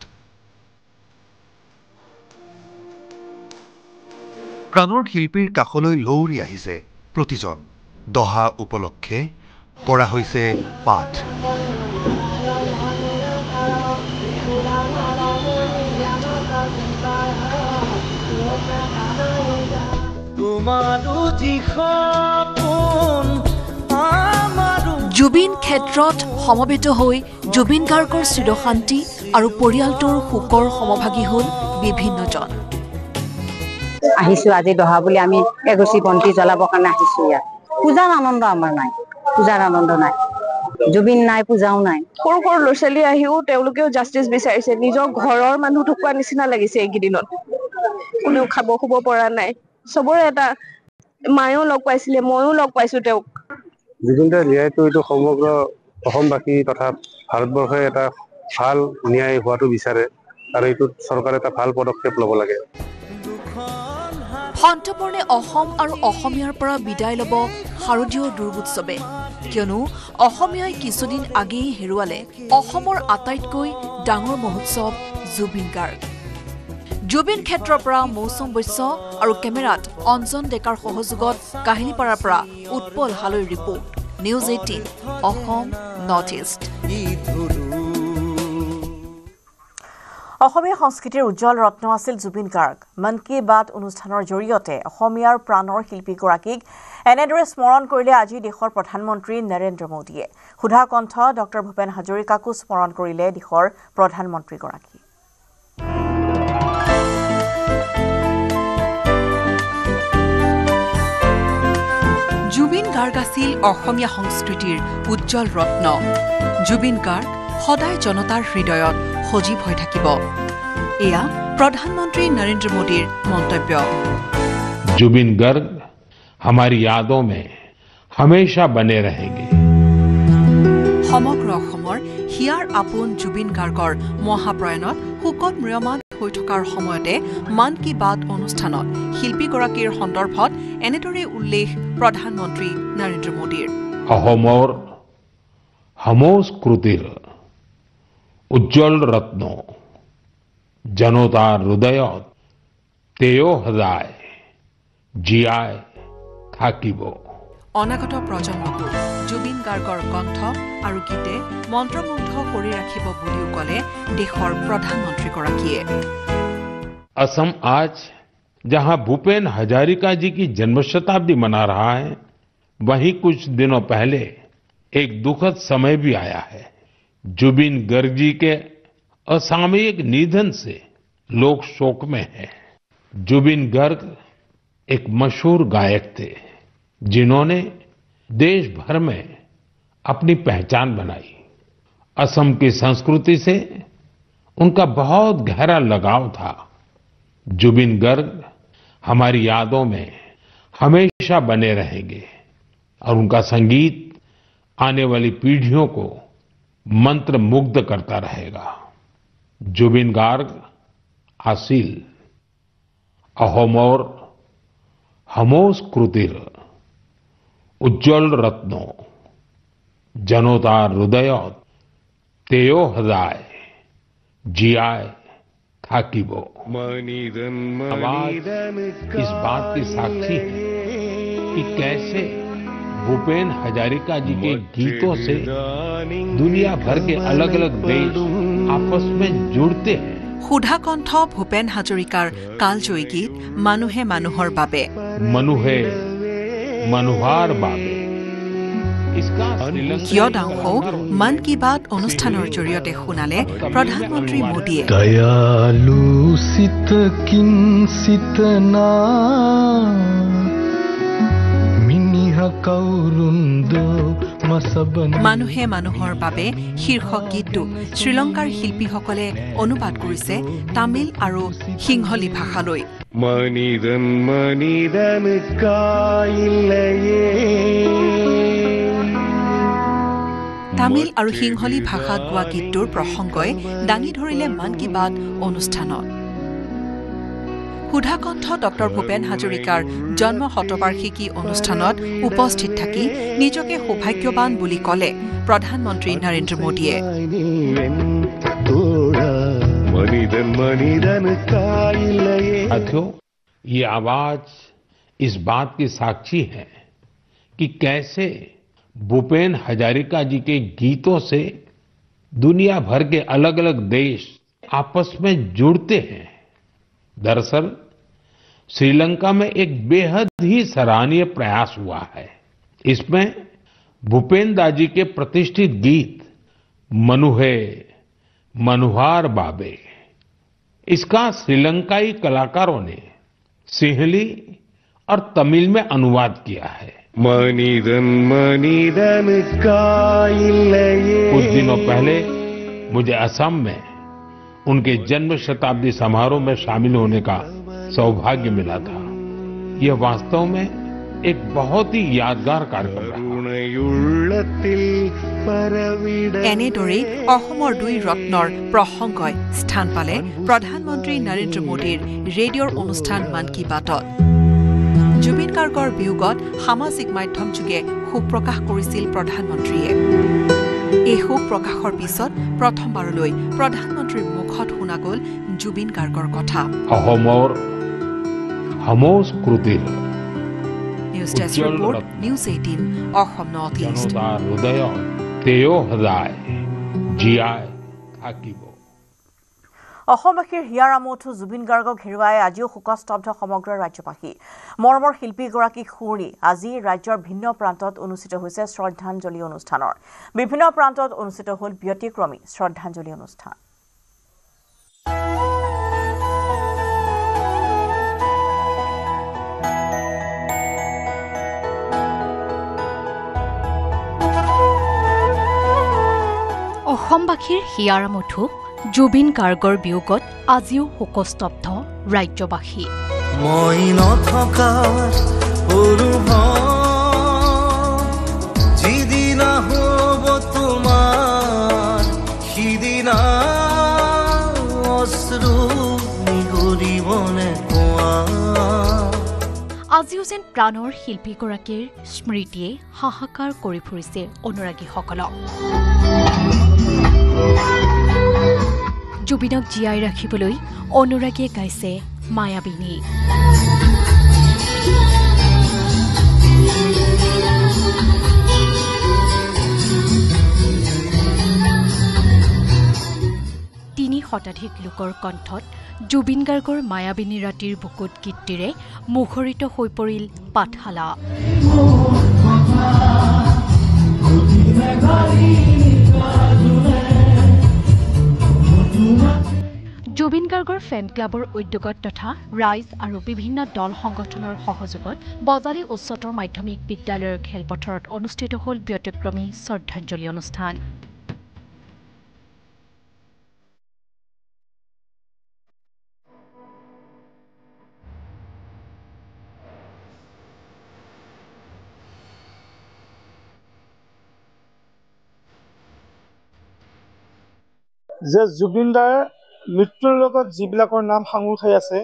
প্ৰাণৰ শিল্পীৰ কাষলৈ লৌৰি আহিছে প্ৰতিজন দহা উপলক্ষে কৰা হৈছে পাঠ জুবিন ক্ষেত্ৰত সমবেত হৈ জুবিন গাৰ্গৰ চিৰশান্তি আৰু পৰিয়ালটোৰ শোকৰ সমভাগী হ'ল বিভিন্নজন আহিছো আজি দহা বুলি আমি এগছি বন্তি জ্বলাবৰ কাৰণে আহিছো ইয়াত পূজাৰ আনন্দ আমাৰ নাই পূজাৰ আনন্দ নাই জুবিন নাই পূজাও নাই সৰু সৰু ল'ৰা ছোৱালী আহিও তেওঁলোকেও জাষ্টিচ বিচাৰিছে নিজৰ ঘৰৰ মানুহ ঢুকুৱা নিচিনা লাগিছে এইকেইদিনত কোনেও খাব শুব পৰা নাই চবৰে এটা মায়েও লগ পাইছিলে ময়ো লগ পাইছো তেওঁক জুবিন দাৰ ন্যায়টো এইটো সমগ্ৰ অসমবাসী তথা ভাৰতবৰ্ষে এটা ভাল ন্যায় হোৱাটো বিচাৰে আৰু এইটোত চৰকাৰে এটা ভাল পদক্ষেপ ল'ব লাগে। সন্তপৰ্ণে অসম আৰু অসমীয়াৰ পৰা বিদায় ল'ব শাৰদীয় দুৰ্গোৎসৱে, কিয়নো অসমীয়াই কিছুদিন আগেয়ে হেৰুৱালে অসমৰ আটাইতকৈ ডাঙৰ মহোৎসৱ জুবিন গাৰ্গ। জুবিন ক্ষেত্ৰৰ পৰা মৌচুম বৈশ্য আৰু কেমেৰাত অঞ্জন ডেকাৰ সহযোগত কাহিলীপাৰাৰ পৰা উৎপল হালৈৰ report, news 18 Assam north east. অসমীয়া সংস্কৃতিৰ উজ্জ্বল ৰত্ন আছিল জুবিন গাৰ্গ। মন কী বাত অনুষ্ঠানৰ জৰিয়তে অসমীয়াৰ প্ৰাণৰ শিল্পীগৰাকীক এনেদৰে স্মৰণ কৰিলে আজি দেশৰ প্ৰধানমন্ত্ৰী নৰেন্দ্ৰ মোদীয়ে। সুধা কণ্ঠ ডক্টৰ ভূপেন হাজৰিকাকো স্মৰণ কৰিলে দেশৰ প্ৰধানমন্ত্ৰীগৰাকী। জুবিন গাৰ্গ আছিল অসমীয়া সংস্কৃতিৰ উজ্জ্বল ৰত্ন। জুবিন গাৰ্গ সদায় জনতাৰ হৃদয়ত সজীৱ হৈ থাকিব, এয়া প্ৰধানমন্ত্ৰী নৰেন্দ্ৰ মোদীৰ মন্তব্য। जुबिन गर्ग हमारी यादों में हमेशा बने रहेंगे। সমগ্ৰ অসমৰ হিয়াৰ আপোন জুবিন গাৰ্গৰ মহাপ্ৰয়াণত শোকত ম্ৰিয়মান হৈ থকাৰ সময়তে মন কী বাত অনুষ্ঠানত শিল্পীগৰাকীৰ সন্দৰ্ভত এনেদৰে উল্লেখ প্ৰধানমন্ত্ৰী নৰেন্দ্ৰ মোদীৰ। অসমৰ সমস্কৃতিৰ উজ্জ্বল ৰত্ন জনতাৰ হৃদয়ত তেও সদায় জীয়াই থাকিব। অনাগত প্ৰজন্মকো জুবিন গাৰ্গৰ কণ্ঠ আৰু গীতে মন্ত্ৰমুগ্ধ কৰি ৰাখিব বুলিও ক'লে দেশৰ প্ৰধানমন্ত্ৰীগৰাকীয়ে। असम आज जहां भूपेन हजारिका जी की जन्म शताब्दी मना रहा है, वहीं कुछ दिनों पहले एक दुखद समय भी आया है। जुबिन गर्ग जी के असामयिक निधन से लोग शोक में हैं। जुबिन गर्ग एक मशहूर गायक थे, जिन्होंने देश भर में अपनी पहचान बनाई। असम की संस्कृति से उनका बहुत गहरा लगाव था। जुबिन गर्ग हमारी यादों में हमेशा बने रहेंगे और उनका संगीत आने वाली पीढ़ियों को मंत्रमुग्ध करता रहेगा। जुबिन गार्ग আছিল অসমৰ সমস্কৃতিৰ উজ্জ্বল ৰত্ন জনতাৰ হৃদয়ত তেও সদায় জীয়াই থাকিব। आवाज इस बात की साक्षी है कि कैसे भूपेन हजारिका जी के गीतों से दुनिया भर के अलग अलग देश आपस में जुड़ते हैं। সুধা কণ্ঠ ভূপেন হাজৰিকাৰ কালজয়ী গীত মানুহে মানুহৰ বাবে, মনুহে মনুহাৰ বাবে। কিয়দাংশ মন কী বাত অনুষ্ঠানৰ জৰিয়তে শুনালে প্ৰধানমন্ত্ৰী মোদীয়ে। দয়ালু চিত কিঞ্চিত না মানুহে মানুহৰ বাবে শীৰ্ষক গীতটো শ্ৰীলংকাৰ শিল্পীসকলে অনুবাদ কৰিছে তামিল আৰু সিংহলী ভাষালৈ। তামিল আৰু সিংহলী ভাষাত গোৱা গীতটোৰ প্ৰসংগই দাঙি ধৰিলে মন কী বাত অনুষ্ঠানত। সুধা কণ্ঠ ডক্টৰ ভূপেন হাজৰিকাৰ জন্ম শতবাৰ্ষিকী অনুষ্ঠানত উপস্থিত থাকি নিজকে সৌভাগ্যৱান বুলি ক'লে প্ৰধানমন্ত্ৰী নৰেন্দ্ৰ মোদীয়ে। साथियों, ये आवाज इस बात की साक्षी है कि कैसे भूपेन हजारिका जी के गीतों से दुनिया भर के अलग अलग देश आपस में जुड़ते हैं। दरअसल श्रीलंका में एक बेहद ही सराहनीय प्रयास हुआ है। इसमें भूपेन दाजी के प्रतिष्ठित गीत मनुहे मनुहार बाबे, इसका श्रीलंकाई कलाकारों ने सिंहली और तमिल में अनुवाद किया है। कुछ दिनों पहले मुझे असम में उनके जन्म शताब्दी समारोह में शामिल होने का सौभाग्य मिला था। यह वास्तव में एक बहुत ही यादगार कार्यक्रम रहा। এনেদৰেই অসমৰ দুই ৰত্নৰ প্ৰসংগই স্থান স্থান পালে প্ৰধানমন্ত্ৰী নৰেন্দ্ৰ মোদীৰ ৰেডিঅ'ৰ অনুষ্ঠান মন কী বাতত জুবিন গাৰ্গৰ বিয়োগত সামাজিক মাধ্যমযোগে শোক প্ৰকাশ কৰিছিল প্ৰধানমন্ত্ৰীয়ে এই শোক প্ৰকাশৰ পিছত প্ৰথমবাৰলৈ প্ৰধানমন্ত্ৰীৰ মুখত শুনা গ'ল জুবিন গাৰ্গৰ কথা অসমৰ সমস্কৃতিৰ news desk report news 18 Assam north east জনতাৰ হৃদয় তেও সদায় জীয়াই থাকিব অসমবাসীৰ হিয়াৰ আমঠু জুবিন গাৰ্গক হেৰুৱাই আজিও শোকস্তব্ধ সমগ্ৰ ৰাজ্যবাসী মৰমৰ শিল্পীগৰাকীক সুঁৱৰি আজি ৰাজ্যৰ ভিন্ন প্ৰান্তত অনুষ্ঠিত হৈছে শ্ৰদ্ধাঞ্জলি অনুষ্ঠানৰ বিভিন্ন প্ৰান্তত অনুষ্ঠিত হ'ল ব্যতিক্ৰমী শ্ৰদ্ধাঞ্জলি অনুষ্ঠান অসমবাসীৰ হিয়াৰ আমঠু জুবিন গাৰ্গৰ বিয়োগত আজিও শোকস্তব্ধ ৰাজ্যবাসী মই নথকাৰ যিদিনা হ'ব তোমাৰ সিদিনা অশ্ৰু নিগৰিবনে কোৱা আজিও যেন প্ৰাণৰ শিল্পীগৰাকীৰ স্মৃতিয়ে হাহাকাৰ কৰি ফুৰিছে অনুৰাগীসকলক জুবিনক জীয়াই ৰাখিবলৈ অনুৰাগীয়ে গাইছে মায়াবিনী তিনি শতাধিক লোকৰ কণ্ঠত জুবিন গাৰ্গৰ মায়াবিনী ৰাতিৰ বুকুত গীতটিৰে মুখৰিত হৈ পৰিল পাঠশালা জুবিন গাৰ্গৰ ফেন ক্লাবৰ উদ্যোগত তথা ৰাইজ আৰু বিভিন্ন দল সংগঠনৰ সহযোগত বজালী উচ্চতৰ মাধ্যমিক বিদ্যালয়ৰ খেলপথাৰত অনুষ্ঠিত হ'ল ব্যতিক্ৰমী শ্ৰদ্ধাঞ্জলি অনুষ্ঠান যে জুবিনদাৰ মৃত্যুৰ লগত যিবিলাকৰ নাম সাঙুৰ খাই আছে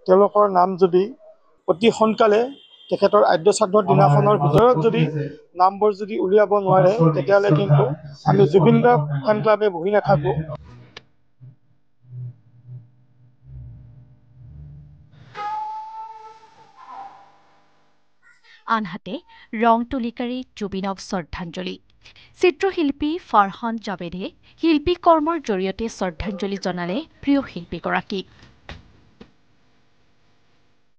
তেওঁলোকৰ নাম যদি অতি সোনকালে তেখেতৰ আদ্য শ্ৰাদ্ধৰ দিনাখনৰ ভিতৰত যদি নামবোৰ যদি উলিয়াব নোৱাৰে তেতিয়াহ'লে কিন্তু আমি জুবিনদাৰ ফেন ক্লাবে বহি নাথাকো আনহাতে ৰং তুলিকাৰী জুবিনক শ্ৰদ্ধাঞ্জলি চিত্ৰশিল্পী ফাৰহান জাবেদে শিল্পী কৰ্মৰ জৰিয়তে শ্ৰদ্ধাঞ্জলি জনালে প্ৰিয় শিল্পীগৰাকীক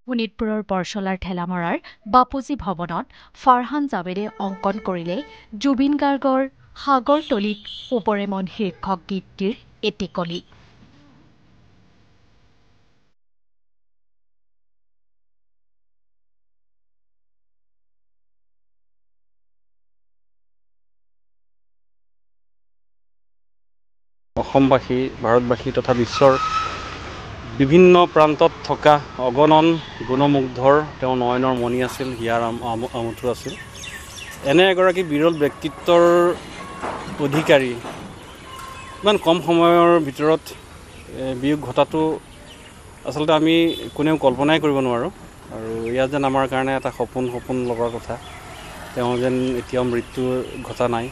শোণিতপুৰৰ বৰচলাৰ ঠেলামৰাৰ বাপুজী ভৱনত ফাৰহান জাবেদে অংকন কৰিলে জুবিন গাৰ্গৰ সাগৰ তলিক ওপৰে মন শীৰ্ষক গীতটিৰ এটি কলি অসমবাসী ভাৰতবাসী তথা বিশ্বৰ বিভিন্ন প্ৰান্তত থকা অগণন গুণমুগ্ধৰ তেওঁ নয়নৰ মণি আছিল হিয়াৰ আমঠু আছিল এনে এগৰাকী বিৰল ব্যক্তিত্বৰ অধিকাৰী ইমান কম সময়ৰ ভিতৰত বিয়োগ ঘটাটো আচলতে আমি কোনেও কল্পনাই কৰিব নোৱাৰোঁ আৰু ইয়াত যেন আমাৰ কাৰণে এটা সপোন লগাৰ কথা তেওঁ যেন এতিয়াও মৃত্যু ঘটা নাই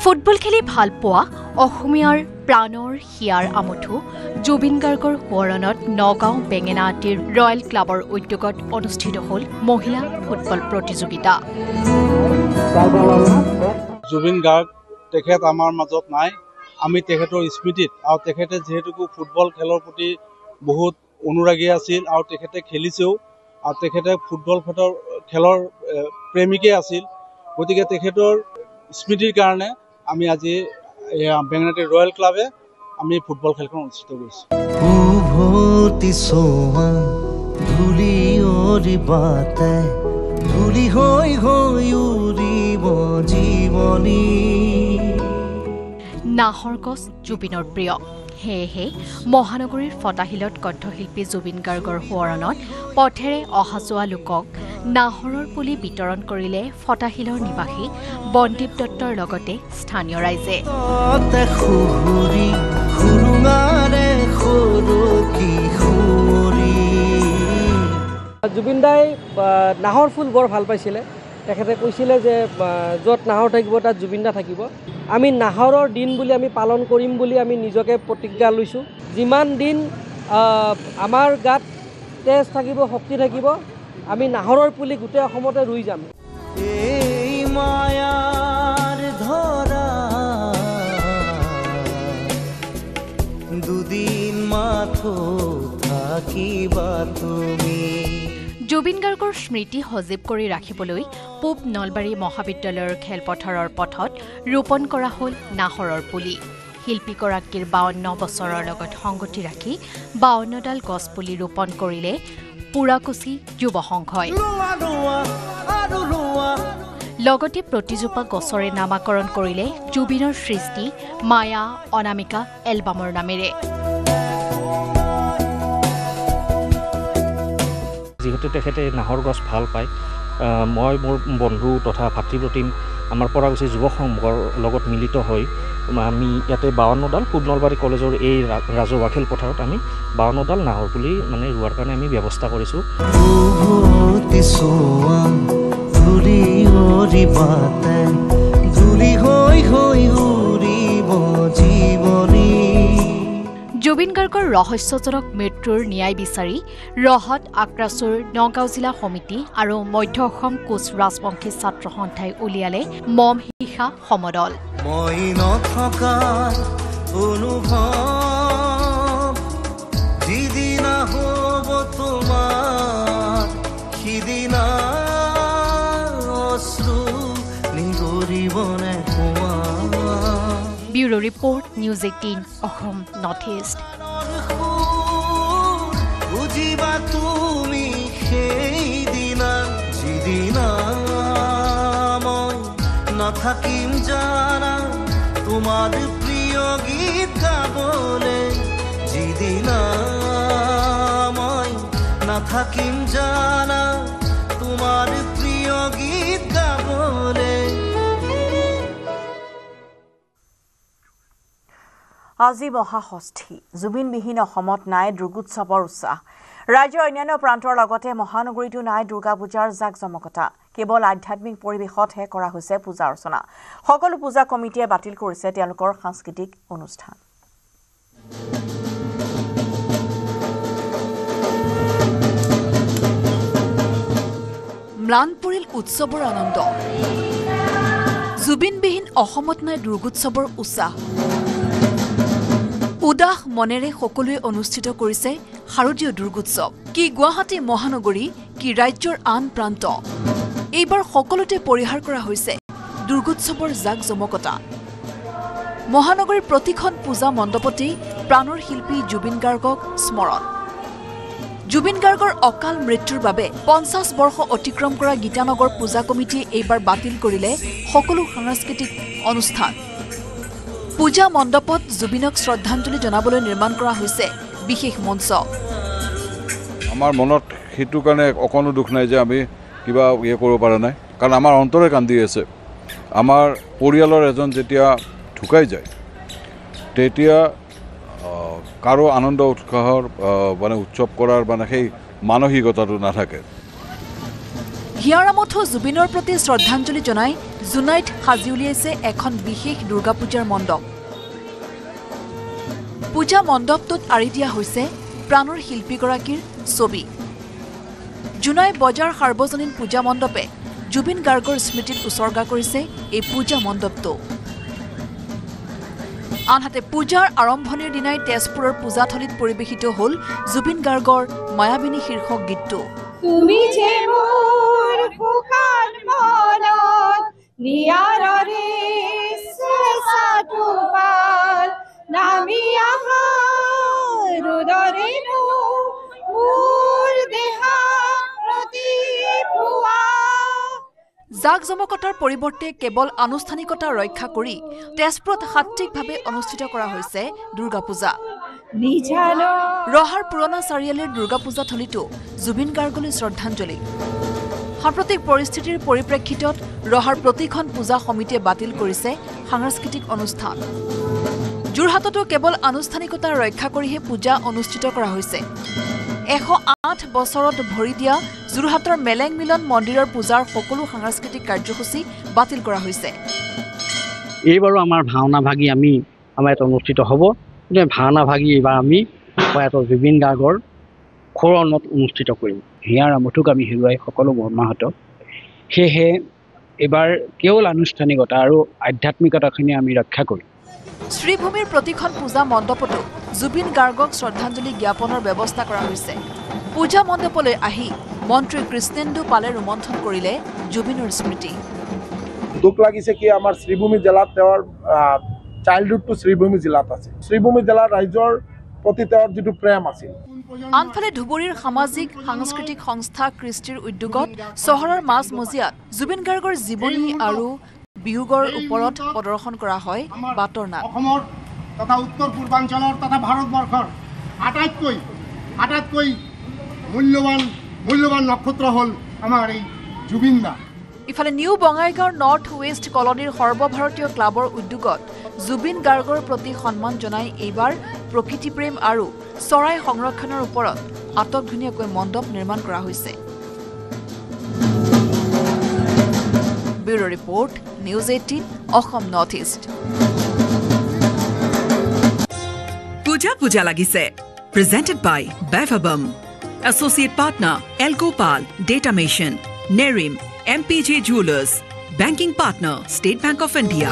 ফুটবল খেলি ভাল পোৱা অসমীয়াৰ প্ৰাণৰ হিয়াৰ আমঠু জুবিন গাৰ্গৰ সোঁৱৰণত নগাঁও বেঙেনাআটিৰ ৰয়েল ক্লাবৰ উদ্যোগত অনুষ্ঠিত হ'ল মহিলা ফুটবল প্ৰতিযোগিতা জুবিন গাৰ্গ তেখেত আমাৰ মাজত নাই আমি তেখেতৰ স্মৃতিত আৰু তেখেতে যিহেতুকে ফুটবল খেলৰ প্ৰতি বহুত অনুৰাগী আছিল আৰু তেখেতে খেলিছেও আৰু তেখেতে ফুটবল খেলৰ প্ৰেমিকেই আছিল গতিকে তেখেতৰ স্মৃতিৰ কাৰণে আমি আজি বেঙেনাআটি ৰয়েল ক্লাবে আমি ফুটবল খেলখন অনুষ্ঠিত কৰিছোঁ উভতি সোৱা ধূলি অৰিবাতে ধূলি হৈ উৰিব জীৱনী নাহৰ গছ জুবিনৰ প্ৰিয় সেয়েহে মহানগৰীৰ ফটাশিলত কণ্ঠশিল্পী জুবিন গাৰ্গৰ সোঁৱৰণত পথেৰে অহা যোৱা লোকক নাহৰৰ পুলি বিতৰণ কৰিলে ফটাশিলৰ নিবাসী বনদীপ দত্তৰ লগতে স্থানীয় ৰাইজে। জুবিন দাই নাহৰ ফুল বৰ ভাল পাইছিলে। তেখেতে কৈছিলে যে য'ত নাহৰ থাকিব তাত জুবিন দা থাকিব। আমি নাহৰৰ দিন বুলি আমি পালন কৰিম বুলি আমি নিজকে প্ৰতিজ্ঞা লৈছোঁ। যিমান দিন আমাৰ গাত তেজ থাকিব, শক্তি থাকিব, আমি নাহৰৰ পুলি গোটেই অসমতে ৰুই যাম। এই মায়াৰ ধৰা দুদিন মাথো থাকিবা তুমি। জুবিন গাৰ্গৰ স্মৃতি সজীৱ কৰি ৰাখিবলৈ পূব নলবাৰী মহাবিদ্যালয়ৰ খেলপথাৰৰ পথত ৰোপণ কৰা হ'ল নাহৰৰ পুলি। শিল্পীগৰাকীৰ 52 বছৰৰ লগত সংগতি ৰাখি 52ডাল গছপুলি ৰোপণ কৰিলে পুৰাকুচি যুৱ সংঘই। লগতে প্ৰতিজোপা গছৰে নামাকৰণ কৰিলে জুবিনৰ সৃষ্টি মায়া অনামিকা এলবামৰ নামেৰে। যিহেতু তেখেতে নাহৰ গছ ভাল পায়, মই মোৰ বন্ধু তথা ভাতৃপ্ৰতিম আমাৰ পৰাগুচি যুৱ সংঘৰ লগত মিলিত হৈ আমি ইয়াতে 52ডাল পূব নলবাৰী কলেজৰ এই ৰাজহুৱা খেলপথাৰত আমি 52ডাল নাহৰ পুলি মানে ৰোৱাৰ কাৰণে আমি ব্যৱস্থা কৰিছোঁ। জুবিন গাৰ্গৰ ৰহস্যজনক মৃত্যুৰ ন্যায় বিচাৰি ৰহত আক্ৰাচুৰ নগাঁও জিলা সমিতি আৰু মধ্য অসম কোচ ৰাজবংশী ছাত্ৰ সন্থাই উলিয়ালে মম হিসা সমদল। মই নথকাৰ অনুভৱ যিদিনা হ'ব তোমাৰ সিদিনা অশ্ৰু নিগৰিবনে bureau report news 18 Assam north east. বুজিবা তুমি সেইদিনা যিদিনা মই নাথাকিম জানা তোমাৰ প্ৰিয় গীত গাবলে, যিদিনা মই নাথাকিম জানা তোমাৰ প্ৰিয় গীত গাবলে। আজি মহাষষ্ঠী। জুবিনবিহীন অসমত নাই দুৰ্গোৎসৱৰ উৎসাহ। ৰাজ্যৰ অন্যান্য প্ৰান্তৰ লগতে মহানগৰীতো নাই দুৰ্গা পূজাৰ জাকজমকতা। কেৱল আধ্যাত্মিক পৰিৱেশতহে কৰা হৈছে পূজা অৰ্চনা। সকলো পূজা কমিটিয়ে বাতিল কৰিছে তেওঁলোকৰ সাংস্কৃতিক অনুষ্ঠান। ম্লান পৰিল উৎসৱৰ আনন্দ। জুবিনবিহীন অসমত নাই দুৰ্গোৎসৱৰ উৎসাহ। উদাস মনেৰে সকলোৱে অনুষ্ঠিত কৰিছে শাৰদীয় দুৰ্গোৎসৱ। কি গুৱাহাটী মহানগৰী, কি ৰাজ্যৰ আন প্ৰান্ত, এইবাৰ সকলোতে পৰিহাৰ কৰা হৈছে দুৰ্গোৎসৱৰ জাকজমকতা। মহানগৰীৰ প্ৰতিখন পূজা মণ্ডপতেই প্ৰাণৰ শিল্পী জুবিন গাৰ্গক স্মৰণ। জুবিন গাৰ্গৰ অকাল মৃত্যুৰ বাবে 50 বৰ্ষ অতিক্ৰম কৰা গীতানগৰ পূজা কমিটিয়ে এইবাৰ বাতিল কৰিলে সকলো সাংস্কৃতিক অনুষ্ঠান। পূজা মণ্ডপত জুবিনক শ্ৰদ্ধাঞ্জলি জনাবলৈ নিৰ্মাণ কৰা হৈছে বিশেষ মঞ্চ। আমাৰ মনত সেইটো কাৰণে অকণো দুখ নাই যে আমি কিবা কৰিব পৰা নাই, কাৰণ আমাৰ অন্তৰে কান্দি আছে। আমাৰ পৰিয়ালৰ এজন যেতিয়া ঢুকাই যায় তেতিয়া কাৰো আনন্দ উৎসাহৰ মানে উৎসৱ কৰাৰ মানে সেই মানসিকতাটো নাথাকে। হিয়াৰামঠো জুবিনৰ প্ৰতি শ্ৰদ্ধাঞ্জলি জনাই জুনাইত সাজি উলিয়াইছে এখন বিশেষ দুৰ্গা পূজাৰ মণ্ডপ। পূজা মণ্ডপটোত আঁৰি দিয়া হৈছে প্ৰাণৰ শিল্পীগৰাকীৰ ছবি। জুনাই বজাৰ সাৰ্বজনীন পূজা মণ্ডপে জুবিন গাৰ্গৰ স্মৃতিত উচৰ্গা কৰিছে এই পূজা মণ্ডপটো। আনহাতে পূজাৰ আৰম্ভণিৰ দিনাই তেজপুৰৰ পূজাথলীত পৰিৱেশিত হ'ল জুবিন গাৰ্গৰ মায়াবিনী শীৰ্ষক গীতটো। তুমি যে মোৰ শুকান মনত নিয়াৰৰে চেষ্টাটো পাল নামি আহা ৰুদৰে মোৰ দেহা প্ৰতি পুৱা। জাকজমকতাৰ পৰিৱৰ্তে কেৱল আনুষ্ঠানিকতা ৰক্ষা কৰি তেজপুৰত সাত্বিকভাৱে অনুষ্ঠিত কৰা হৈছে দুৰ্গা পূজা। ৰহাৰ পুৰণা চাৰিআলিৰ দুৰ্গা পূজা থলীতো জুবিন গাৰ্গলৈ শ্ৰদ্ধাঞ্জলি। সাম্প্ৰতিক পৰিস্থিতিৰ পৰিপ্ৰেক্ষিতত ৰহাৰ প্ৰতিখন পূজা সমিতিয়ে বাতিল কৰিছে সাংস্কৃতিক অনুষ্ঠান। যোৰহাটতো কেৱল আনুষ্ঠানিকতা ৰক্ষা কৰিহে পূজা অনুষ্ঠিত কৰা হৈছে। 108 বছৰত ভৰি দিয়া যোৰহাটৰ মেলেং মিলন মন্দিৰৰ পূজাৰ সকলো সাংস্কৃতিক কাৰ্যসূচী বাতিল কৰা হৈছে। এইবাৰো আমাৰ ভাওনা ভাগি আমাৰ এটা অনুষ্ঠিত হ'ব। ভাওনা ভাগি এইবাৰ আমি এটা জুবিন গাৰ্গৰ খোৰণত অনুষ্ঠিত কৰিম। হিয়াৰ আমঠুক আমি হেৰুৱাই সকলো বৰ্মাহতক। সেয়েহে এইবাৰ কেৱল আনুষ্ঠানিকতা আৰু আধ্যাত্মিকতাখিনি আমি ৰক্ষা কৰিম। শ্ৰীভূমিৰ প্ৰতিখন পূজা মণ্ডপতো জুবিন গাৰ্গক শ্ৰদ্ধাঞ্জলি জ্ঞাপনৰ ব্যৱস্থা কৰা হৈছে। পূজা মণ্ডপলৈ আহি মন্ত্ৰী কৃষ্ণেন্দু পালে ৰোমন্থন কৰিলে জুবিনৰ স্মৃতি। দুখ লাগিছে কি আমাৰ শ্ৰীভূমি জিলাত তেওঁৰ চাইল্ডহুডটো শ্ৰীভূমি জিলাত আছে। শ্ৰীভূমি জিলাৰ ৰাইজৰ প্ৰতি তেওঁৰ যিটো প্ৰেম আছিল। আনফালে ধুবুৰীৰ সামাজিক সাংস্কৃতিক সংস্থা কৃষ্টিৰ উদ্যোগত চহৰৰ মাজমজিয়াত জুবিন গাৰ্গৰ জীৱনী আৰু বিয়োগৰ ওপৰত প্ৰদৰ্শন কৰা হয় বাটৰ নাট। অসমৰ তথা উত্তৰ পূৰ্বাঞ্চলৰ তথা ভাৰতবৰ্ষৰ আটাইতকৈ মূল্যৱান নক্ষত্ৰ হ'ল আমাৰ এই জুবিন দা। ইফালে নিউ বঙাইগাঁৱৰ নৰ্থ ৱেষ্ট কলনীৰ সৰ্বভাৰতীয় ক্লাবৰ উদ্যোগত জুবিন গাৰ্গৰ প্ৰতি সন্মান জনাই এইবাৰ প্ৰকৃতি প্ৰেম আৰু চৰাই সংৰক্ষণৰ ওপৰত আটকধুনীয়াকৈ মণ্ডপ নিৰ্মাণ কৰা হৈছে। Bureau report, news 18 Assam north east. পূজা লাগিছে। প্ৰেজেন্টেড বাই বেভাবম। এছ'চিয়েট পাৰ্টনাৰ এলগোপাল, ডেটামেশ্যন, নেৰিম, MPJ Jewelers, banking partner State Bank of India.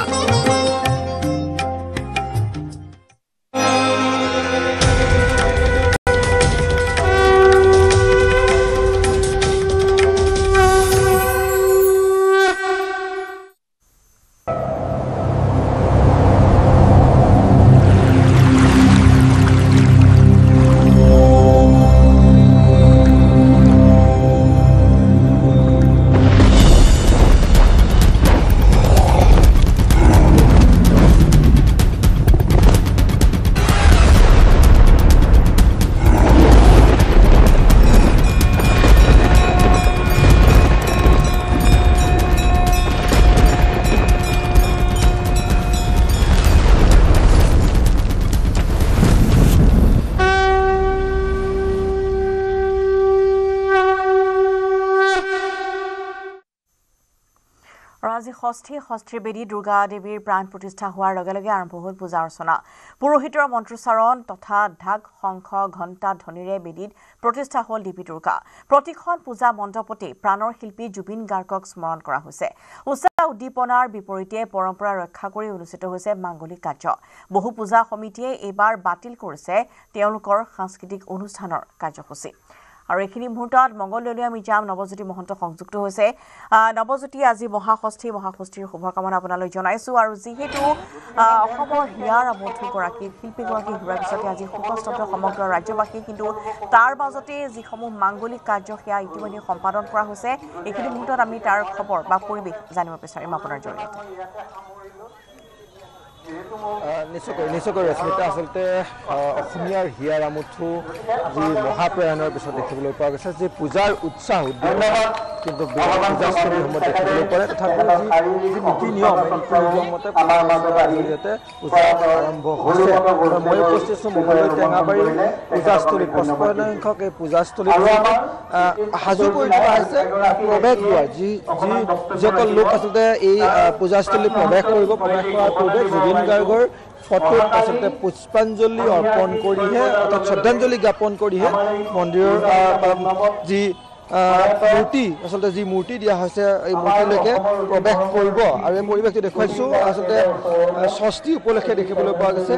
আজি ষষ্ঠীৰ বেদী দুৰ্গা দেৱীৰ প্ৰাণ প্ৰতিষ্ঠা হোৱাৰ লগে লগে আৰম্ভ হ'ল পূজা অৰ্চনা। পুৰোহিতৰ মন্ত্ৰোচ্চাৰণ তথা ঢাক শংখ ঘণ্টা ধ্বনিৰে বেদীত প্ৰতিষ্ঠা হ'ল দেৱী দুৰ্গা। প্ৰতিখন পূজা মণ্ডপতে প্ৰাণৰ শিল্পী জুবিন গাৰ্গক স্মৰণ কৰা হৈছে। উৎসাহ উদ্দীপনাৰ বিপৰীতে পৰম্পৰা ৰক্ষা কৰি অনুষ্ঠিত হৈছে মাংগলিক কাৰ্য। বহু পূজা সমিতিয়ে এইবাৰ বাতিল কৰিছে তেওঁলোকৰ সাংস্কৃতিক অনুষ্ঠানৰ কাৰ্যসূচী। আৰু এইখিনি মুহূৰ্তত মংগলদৈলৈ আমি যাম। নৱজ্যোতি মহন্ত সংযুক্ত হৈছে। নৱজ্যোতি, আজি মহাষষ্ঠীৰ শুভকামনা আপোনালৈ জনাইছোঁ। আৰু যিহেতু অসমৰ হিয়াৰ আমঠুগৰাকী শিল্পীগৰাকী হেৰুৱাৰ পিছতে আজি শোকস্তব্ধ সমগ্ৰ ৰাজ্যবাসী, কিন্তু তাৰ মাজতে যিসমূহ মাংগলিক কাৰ্য সেয়া ইতিমধ্যে সম্পাদন কৰা হৈছে। এইখিনি মুহূৰ্তত আমি তাৰ খবৰ বা পৰিৱেশ জানিব বিচাৰিম আপোনাৰ জৰিয়তে। নিশ্চয়কৈ ৰশ্মিতা, আচলতে অসমীয়াৰ হিয়াৰ আমঠু যি মহাপ্ৰয়াণৰ পিছত দেখিবলৈ পোৱা গৈছে যে পূজাৰ উৎসাহ উদ্দীপনা কিন্তু পূজাস্থলীসমূহত দেখিবলৈ পাৰে। তথাপিও যি নীতি নিয়ম মতে জৰিয়তে পূজা আৰম্ভ হৈছে। মই উপস্থিত আছোঁ মংগলদৈ টেঙাবাৰীৰ পূজাস্থলীত। 55 সংখ্যক এই পূজাস্থলীত সাজু কৰি তোলা হৈছে প্ৰৱেশ দুৱাৰ। যিসকল লোক আচলতে এই পূজাস্থলীত প্ৰৱেশ কৰাৰ পূৰ্বে জুবিন গাৰ্গৰ ফটোত আচলতে পুষ্পাঞ্জলি অৰ্পণ কৰিহে অৰ্থাৎ শ্ৰদ্ধাঞ্জলি জ্ঞাপন কৰিহে মন্দিৰৰ যি মূৰ্তি দিয়া হৈছে এই মূৰ্তিলৈকে প্ৰৱেশ কৰিব। আৰু এই পৰিৱেশটো দেখুৱাইছোঁ আচলতে ষষ্ঠী উপলক্ষে দেখিবলৈ পোৱা গৈছে।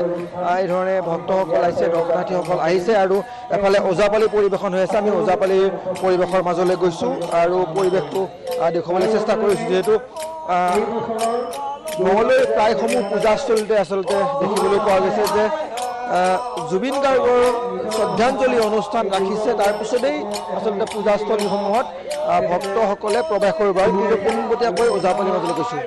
এইধৰণে ভক্তসকল আহিছে, দৰ্শনাৰ্থীসকল আহিছে আৰু এফালে ওজাপালি পৰিৱেশন হৈ আছে। আমি ওজাপালি পৰিৱেশৰ মাজলৈ গৈছোঁ আৰু পৰিৱেশটো দেখুৱাবলৈ চেষ্টা কৰিছোঁ। যিহেতু মংগলদৈৰ প্ৰায়সমূহ পূজাস্থলীতে আচলতে দেখিবলৈ পোৱা গৈছে যে জুবিন গাৰ্গৰ শ্ৰদ্ধাঞ্জলি অনুষ্ঠান ৰাখিছে। তাৰপিছতেই আচলতে পূজাস্থলীসমূহত ভক্তসকলে প্ৰৱেশ কৰিব। আৰু কিন্তু পোনপটীয়াকৈ ওজাপালিৰ মাজলৈ গৈছোঁ।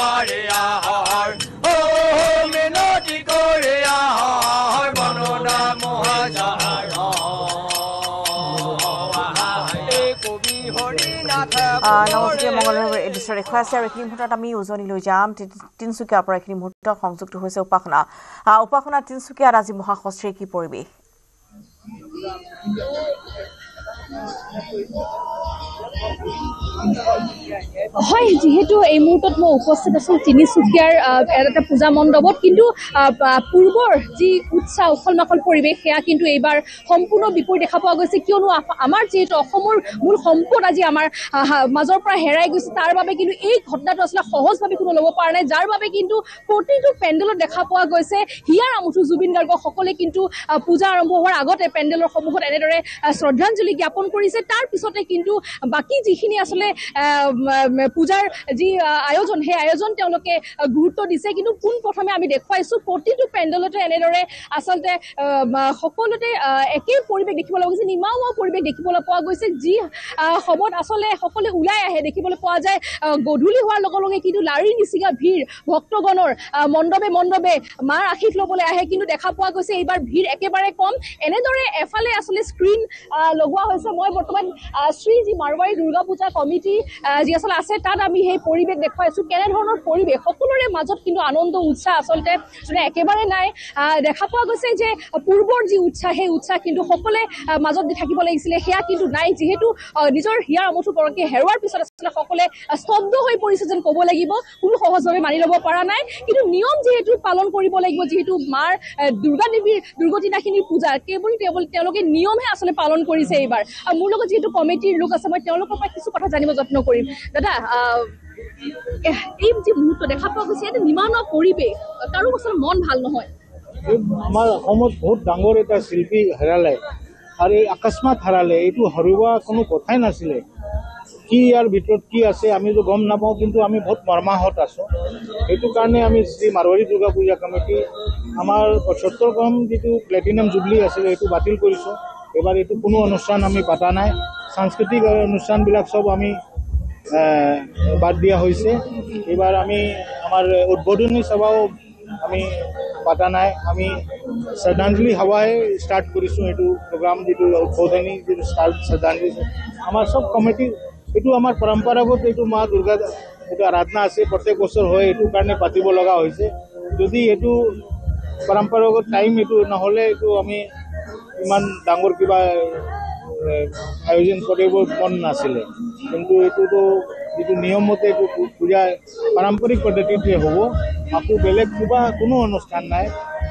দুৱাৰে আহৰ ও মিনতি কৰে আহৰ বননা মহাজাহাৰ কবি হৰিনাথ নৱজ্যোতি মংগলৰ এই দৃশ্য দেখুৱাই আছে আৰু এইখিনি মুহূৰ্তত আমি উজনি লৈ যাম তিনিচুকীয়াৰ পৰা এইখিনি মুহূৰ্তত সংযুক্ত হৈছে উপাসনা তিনিচুকীয়াত আজি মহাষষ্ঠীৰ কি পৰিৱেশ হয় যেহেতু এই মুহূৰ্তত মই উপস্থিত আছো তিনিচুকীয়াৰ এটা পূজা মণ্ডপত কিন্তু পূৰ্বৰ যি উৎসাহ উখল মাখল পৰিৱেশ সেয়া কিন্তু এইবাৰ সম্পূৰ্ণ বিপৰীত দেখা পোৱা গৈছে কিয়নো আমাৰ যিহেতু অসমৰ মূল সম্পদ আজি আমাৰ মাজৰ পৰা হেৰাই গৈছে তাৰ বাবে কিন্তু এই ঘটনাটো আচলতে সহজভাৱে কোনো ল'ব পৰা নাই যাৰ বাবে কিন্তু প্ৰতিটো পেণ্ডেলত দেখা পোৱা গৈছে হিয়াৰ আমঠু জুবিন গাৰ্গক সকলোৱে কিন্তু পূজা আৰম্ভ হোৱাৰ আগতে পেণ্ডেলৰ সন্মুখত এনেদৰে শ্ৰদ্ধাঞ্জলি জ্ঞাপন কৰিছে তাৰ পিছতে কিন্তু বাকী যিখিনি আচলতে পূজাৰ যি আয়োজন সেই আয়োজন তেওঁলোকে গুৰুত্ব দিছে কিন্তু পোনপ্ৰথমে আমি দেখুৱাইছো প্ৰতিটো পেণ্ডেলতে এনেদৰে আচলতে সকলোতে একেই পৰিৱেশ দেখিবলৈ গৈছে নিমাওয়া পৰিৱেশ দেখিবলৈ পোৱা গৈছে যি সময়ত আচলতে সকলোৱে ওলাই আহে দেখিবলৈ পোৱা যায় গধূলি হোৱাৰ লগে লগে কিন্তু লাৰি নিচিগা ভিৰ ভক্তগণৰ মণ্ডপে মাৰ আশীষ ল'বলৈ আহে কিন্তু দেখা পোৱা গৈছে এইবাৰ ভিৰ একেবাৰে কম এনেদৰে এফালে আচলতে স্ক্ৰীন লগোৱা হৈছে মই বৰ্তমান শ্ৰী যি মাৰৱাৰী দুৰ্গা পূজা কমিটি যি আচলতে আছে তাত আমি সেই পৰিৱেশ দেখুৱাইছো কেনেধৰণৰ পৰিৱেশ সকলোৰে মাজত কিন্তু আনন্দ উৎসাহ আচলতে একেবাৰে নাই দেখা পোৱা গৈছে যে পূৰ্বৰ যি উৎসাহ সেই উৎসাহ কিন্তু সকলোৱে মাজত দি থাকিব লাগিছিলে সেয়া কিন্তু নাই যিহেতু নিজৰ হিয়াৰ আমঠু গৰাকী হেৰুৱাৰ পিছত আচলতে সকলোৱে স্তব্ধ হৈ পৰিছে যেন ক'ব লাগিব কোনো সহজভাৱে মানি ল'ব পৰা নাই কিন্তু নিয়ম যিহেতু পালন কৰিব লাগিব যিহেতু মাৰ দুৰ্গা দেৱীৰ দুৰ্গতিনাখিনীৰ পূজা কেৱল তেওঁলোকে নিয়মহে আচলতে পালন কৰিছে এইবাৰ আৰু মোৰ লগত যিহেতু কমিটিৰ লোক আছে মই তেওঁলোকৰ পৰা কিছু কথা জানিব যত্ন কৰিম দাদা এই যি মুহূৰ্ত দেখা পোৱা গৈছে এটা নিমাওয়া পৰিৱেশ কাৰো আচলতে মন ভাল নহয় আমাৰ অসমত বহুত ডাঙৰ এটা শিল্পী হেৰালে আৰু এই অকস্মাত হেৰালে এইটো হৰুৱা কোনো কথাই নাছিলে কি ইয়াৰ ভিতৰত কি আছে আমিতো গম নাপাওঁ কিন্তু আমি বহুত মৰ্মাহত আছোঁ সেইটো কাৰণে আমি শ্ৰী মাৰৱাৰী দুৰ্গা পূজা কমিটি আমাৰ ৭৫তম যিটো প্লেটিনাম জুবলি আছিলে সেইটো বাতিল কৰিছোঁ এবাৰ এইটো কোনো অনুষ্ঠান আমি পতা নাই সাংস্কৃতিক অনুষ্ঠানবিলাক সব আমি বাদ দিয়া হৈছে এইবাৰ আমি আমাৰ উদ্বোধনী সভাও আমি পতা নাই আমি শ্ৰদ্ধাঞ্জলি সভাহে ষ্টাৰ্ট কৰিছোঁ এইটো প্ৰগ্ৰাম যিটো উদ্বোধনী যিটো শ্ৰদ্ধাঞ্জলি আমাৰ সব কমিটি এইটো আমাৰ পৰম্পৰাগত এইটো মা দুৰ্গা এইটো আৰাধনা আছে প্ৰত্যেক বছৰ হয় এইটো কাৰণে পাতিব লগা হৈছে যদি এইটো পৰম্পৰাগত টাইম এইটো নহ'লে এইটো আমি ইমান ডাঙৰ কিবা আয়োজন কৰিব মন নাছিলে কিন্তু এইটোতো যিটো নিয়মমতে এইটো পূজা পাৰম্পৰিক পদ্ধতিতে হ'ব আকৌ বেলেগ কিবা কোনো অনুষ্ঠান নাই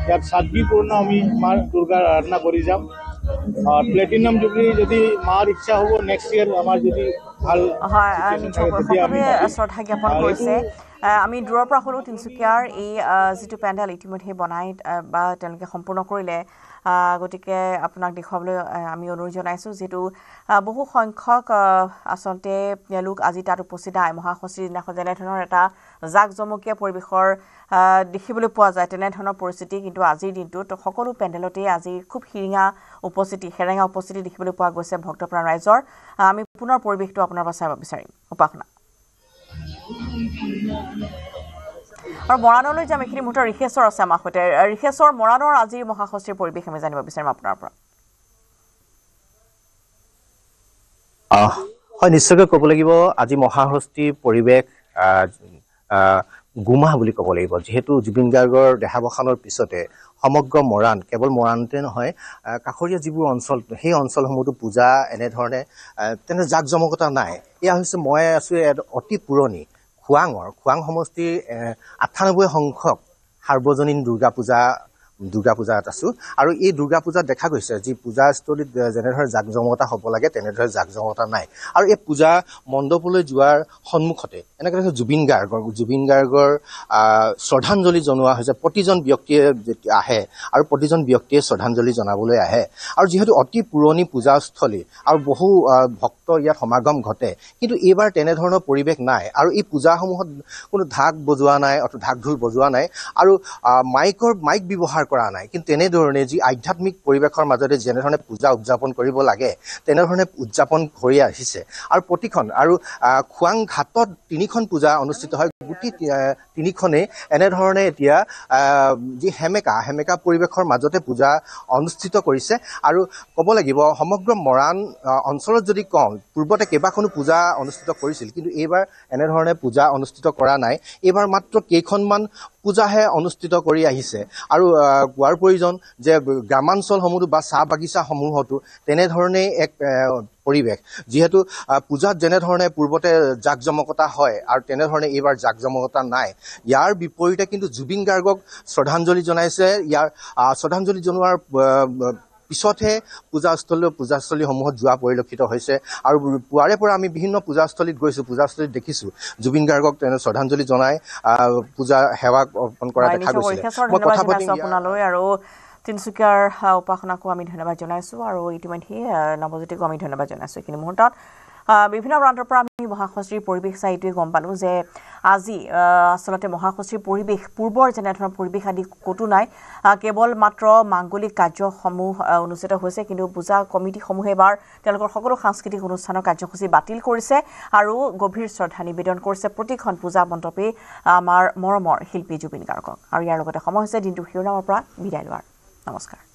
ইয়াত সাদগীপূৰ্ণ আমি মাৰ দুৰ্গাৰ আৰাধনা কৰি যাম প্লেটিনাম জুবলি যদি মাৰ ইচ্ছা হ'ব নেক্সট ইয়াৰ আমাৰ যদি ভাল শ্ৰদ্ধা জ্ঞাপন কৰিছে আমি দূৰৰ পৰা হ'লেও তিনিচুকীয়াৰ এই যিটো পেণ্ডেল ইতিমধ্যে বনাই বা তেওঁলোকে সম্পূৰ্ণ কৰিলে গতিকে আপোনাক দেখুৱাবলৈ আমি অনুৰোধ জনাইছোঁ যিহেতু বহু সংখ্যক আচলতে লোক আজি তাত উপস্থিত নাই মহাষষ্ঠীৰ দিনাখন যেনেধৰণৰ এটা জাক জমকীয়া পৰিৱেশৰ দেখিবলৈ পোৱা যায় তেনেধৰণৰ পৰিস্থিতি কিন্তু আজিৰ দিনটোত সকলো পেণ্ডেলতেই আজি খুব সেৰেঙা উপস্থিতি দেখিবলৈ পোৱা গৈছে ভক্তপ্ৰাণ ৰাইজৰ আমি পুনৰ পৰিৱেশটো আপোনাৰ পৰা চাব বিচাৰিম উপাসনা আৰু মৰাণলৈ যাম এইখিনি মুহূৰ্তত ঋষেশ্বৰ আছে আমাৰ সৈতে ঋষেশ্বৰ মৰাণৰ আজিৰ মহাষষ্ঠীৰ পৰিৱেশ আমি জানিব বিচাৰিম আপোনাৰ পৰা হয় নিশ্চয়কৈ ক'ব লাগিব আজি মহাষষ্ঠীৰ পৰিৱেশ গুমা বুলি ক'ব লাগিব যেহেতু জুবিন গাৰ্গৰ দেহাৱসানৰ পিছতে সমগ্ৰ মৰাণ কেৱল মৰাণতে নহয় কাষৰীয়া যিবোৰ অঞ্চল সেই অঞ্চলসমূহতো পূজা এনেধৰণে তেনে জাক জমকতা নাই এয়া হৈছে মই আছোঁ অতি পুৰণি খোৱাং সমষ্টিৰ ৯৮ সংখ্যক সাৰ্বজনীন দুৰ্গা পূজাত আছোঁ আৰু এই দুৰ্গা পূজাত দেখা গৈছে যি পূজাস্থলীত যেনেদৰে জাক জমকতা হ'ব লাগে তেনেদৰে জাক জমকতা নাই আৰু এই পূজা মণ্ডপলৈ যোৱাৰ সন্মুখতে এনেকৈ জুবিন গাৰ্গৰ শ্ৰদ্ধাঞ্জলি জনোৱা হৈছে প্ৰতিজন ব্যক্তিয়ে যেতিয়া আহে আৰু প্ৰতিজন ব্যক্তিয়ে শ্ৰদ্ধাঞ্জলি জনাবলৈ আহে আৰু যিহেতু অতি পুৰণি পূজাস্থলী আৰু বহু ভক্ত ইয়াত সমাগম ঘটে কিন্তু এইবাৰ তেনেধৰণৰ পৰিৱেশ নাই আৰু এই পূজাসমূহত কোনো ঢাক বজোৱা নাই অথবা ঢাক ঢোল বজোৱা নাই আৰু মাইক ব্যৱহাৰ কৰা নাই কিন্তু তেনেধৰণে যি আধ্যাত্মিক পৰিৱেশৰ মাজতে যেনেধৰণে পূজা উদযাপন কৰিব লাগে তেনেধৰণে উদযাপন কৰি আহিছে আৰু প্ৰতিখন আৰু খুৱাং ঘাটত 3খন পূজা অনুষ্ঠিত হয় গোটেই 3খনে এনেধৰণে এতিয়া যি হেমেকা পৰিৱেশৰ মাজতে পূজা অনুষ্ঠিত কৰিছে আৰু ক'ব লাগিব সমগ্ৰ মৰাণ অঞ্চলত যদি কওঁ পূৰ্বতে কেইবাখনো পূজা অনুষ্ঠিত কৰিছিল কিন্তু এইবাৰ এনেধৰণে পূজা অনুষ্ঠিত কৰা নাই এইবাৰ মাত্ৰ কেইখনমান পূজাহে অনুষ্ঠিত কৰি আহিছে আৰু কোৱাৰ প্ৰয়োজন যে গ্ৰামাঞ্চলসমূহতো বা চাহ বাগিচাসমূহতো তেনেধৰণে এক পৰিৱেশ যিহেতু পূজাত যেনেধৰণে পূৰ্বতে জাকজমকতা হয় আৰু তেনেধৰণে এইবাৰ জাকজমকতা নাই ইয়াৰ বিপৰীতে কিন্তু জুবিন গাৰ্গক শ্ৰদ্ধাঞ্জলি জনাইছে ইয়াৰ শ্ৰদ্ধাঞ্জলি জনোৱাৰ পিছতহে পূজাস্থলীসমূহত যোৱা পৰিলক্ষিত হৈছে আৰু পুৱাৰে পৰা আমি বিভিন্ন পূজাস্থলীত গৈছোঁ পূজাস্থলীত দেখিছোঁ জুবিন গাৰ্গক তেনে শ্ৰদ্ধাঞ্জলি জনাই পূজা সেৱা অৰ্পণ কৰা দেখা গৈছিলে মই কথা পাতিম আপোনালৈ আৰু তিনিচুকীয়াৰ উপাসনাকো আমি ধন্যবাদ জনাইছোঁ আৰু ইতিমধ্যে নৱজ্যোতিকো আমি ধন্যবাদ জনাইছোঁ এইখিনি মুহূৰ্তত বিভিন্ন প্ৰান্তৰ পৰা আমি মহাষষ্ঠীৰ পৰিৱেশ চাই এইটোৱে গম পালোঁ যে আজি আচলতে মহাষষ্ঠীৰ পৰিৱেশ পূৰ্বৰ যেনেধৰণৰ পৰিৱেশ আদি ক'তো নাই কেৱল মাত্ৰ মাংগলিক কাৰ্যসমূহ অনুষ্ঠিত হৈছে কিন্তু পূজা কমিটিসমূহে এবাৰ তেওঁলোকৰ সকলো সাংস্কৃতিক অনুষ্ঠানৰ কাৰ্যসূচী বাতিল কৰিছে আৰু গভীৰ শ্ৰদ্ধা নিবেদন কৰিছে প্ৰতিখন পূজা মণ্ডপে আমাৰ মৰমৰ শিল্পী জুবিন গাৰ্গক আৰু ইয়াৰ লগতে সময় হৈছে দিনটো শিৰোনামৰ পৰা বিদায় লোৱাৰ নমস্কাৰ